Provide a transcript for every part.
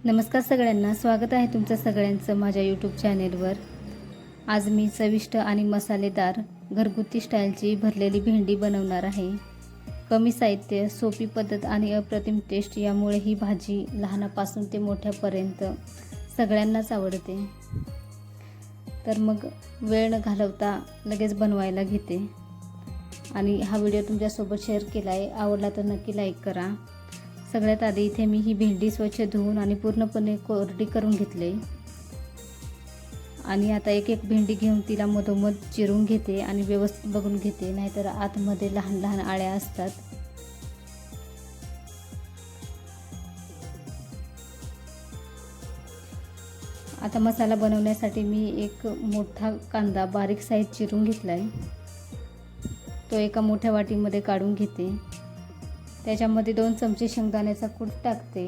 नमस्कार सगळ्यांना, स्वागत आहे तुमचं सगळ्यांचं माझ्या यूट्यूब चॅनेलवर। आज मी चविष्ट आणि मसालेदार घरगुती स्टाईलची भरलेली भेंडी बनवणार आहे। कमी साहित्य, सोपी पद्धत आणि अप्रतिम टेस्ट यामुळे ही भाजी लहानापासून ते मोठ्यापर्यंत सगळ्यांनाच आवडते। तर मग वेळ न घालवता लगेच बनवायला घेते आणि हा व्हिडिओ तुमच्यासोबत शेअर केला आहे। आवडला तर नक्की लाईक करा। सगळ्यात आधी इथे मी ही भेंडी स्वच्छ धुवून आणि पूर्णपणे कोरडी करून घेतले आणि आता एक एक भेंडी घेऊन तिला मधोमध चिरून घेते आणि व्यवस्थित बघून घेते, नाहीतर आतमध्ये लहान लहान आळ्या असतात। आता मसाला बनवण्यासाठी मी एक मोठा कांदा बारीक साईज चिरून घेतलाय, तो एका मोठ्या वाटीमध्ये काढून घेते। त्याच्यामध्ये 2 चमचे शेंगदाण्याचा कूट टाकते,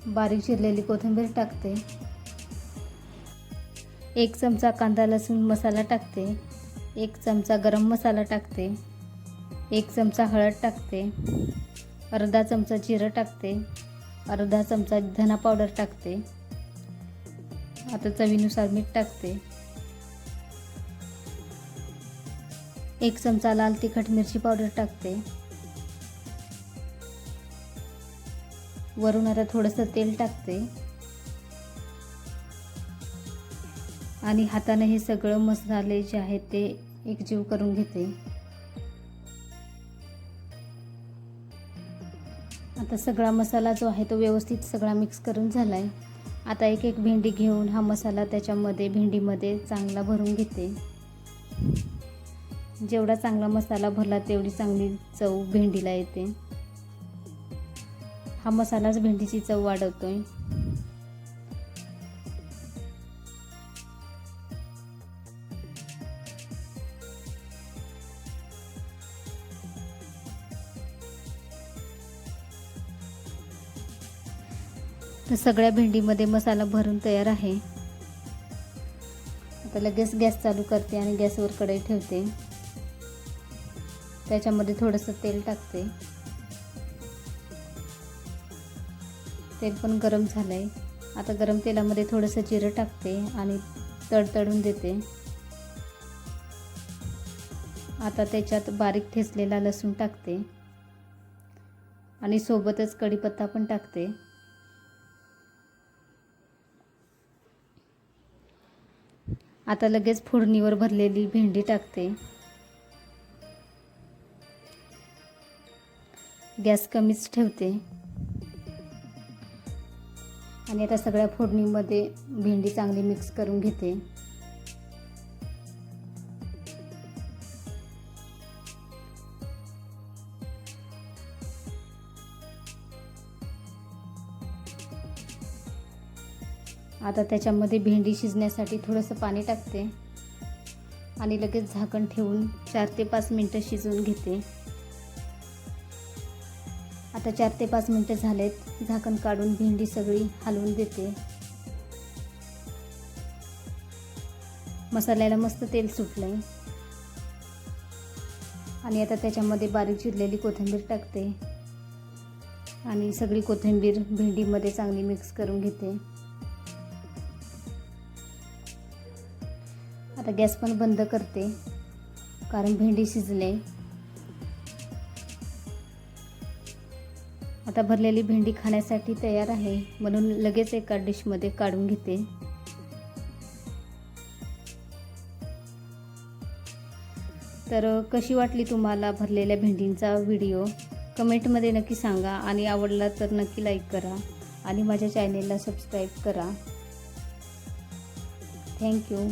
बारीक चिरलेली कोथिंबीर टाकते, 1 चमचा कांदा लसूण मसाला टाकते, 1 चमचा गरम मसाला टाकते, 1 चमचा हळद टाकते, अर्धा चमचा जिरं टाकते, अर्धा चमचा धना पावडर टाकते। आता चवीनुसार मीठ टाकते, 1 चमचा लाल तिखट मिरची पावडर टाकते। वरून आता थोडंसं तेल टाकते आणि हाताने हे सगळं मसाले जे आहेत ते एकजीव करून घेते। आता सगळा मसाला जो आहे तो व्यवस्थित सगळा मिक्स करून झालाय। आता एक एक भेंडी घेऊन हा मसाला त्याच्यामध्ये भेंडीमध्ये चांगला भरून घेते। जेवढा चांगला मसाला भरला तेवढी चांगली चव भेंडीला येते। हा मसालाच भेंडीची चव वाढवतोय। तर सगळ्या भेंडीमध्ये मसाला भरून तयार आहे। आता लगेच गॅस चालू करते आणि गॅसवर कढई ठेवते। त्याच्यामध्ये थोडंसं तेल टाकते, तेल पण गरम झालंय। आता गरम तेलामध्ये थोडंसं जिरं टाकते आणि तडतडून देते। आता त्याच्यात बारीक ठेचलेला लसूण टाकते आणि सोबतच कढीपत्ता पण टाकते। आता लगेच फोडणीवर भरलेली भेंडी टाकते, गॅस कमीच ठेवते आणि आता सगळ्या फोडणीमध्ये भेंडी चांगली मिक्स करून घेते। आता त्याच्यामध्ये भेंडी शिजण्यासाठी थोडंसं पाणी टाकते आणि लगेच झाकण ठेवून 4 ते 5 मिनिटं शिजवून घेते। आता 4 ते 5 मिनिटं झालेत, झाकण काढून भेंडी सगळी हलवून देते। मसाल्याला मस्त तेल सुटलंय आणि आता त्याच्यामध्ये बारीक चिरलेली कोथिंबीर टाकते आणि सगळी कोथिंबीर भेंडीमध्ये चांगली मिक्स करून घेते। आता गॅस पण बंद करते कारण भेंडी शिजले। आता भरलेली भेंडी खाण्यासाठी तयार आहे, म्हणून लगेच एका डिशमध्ये काढून घेते। तर कशी वाटली तुम्हाला भरलेल्या भेंडींचा व्हिडिओ कमेंटमध्ये नक्की सांगा आणि आवडला तर नक्की लाईक करा आणि माझ्या चॅनेलला सबस्क्राईब करा। थँक्यू।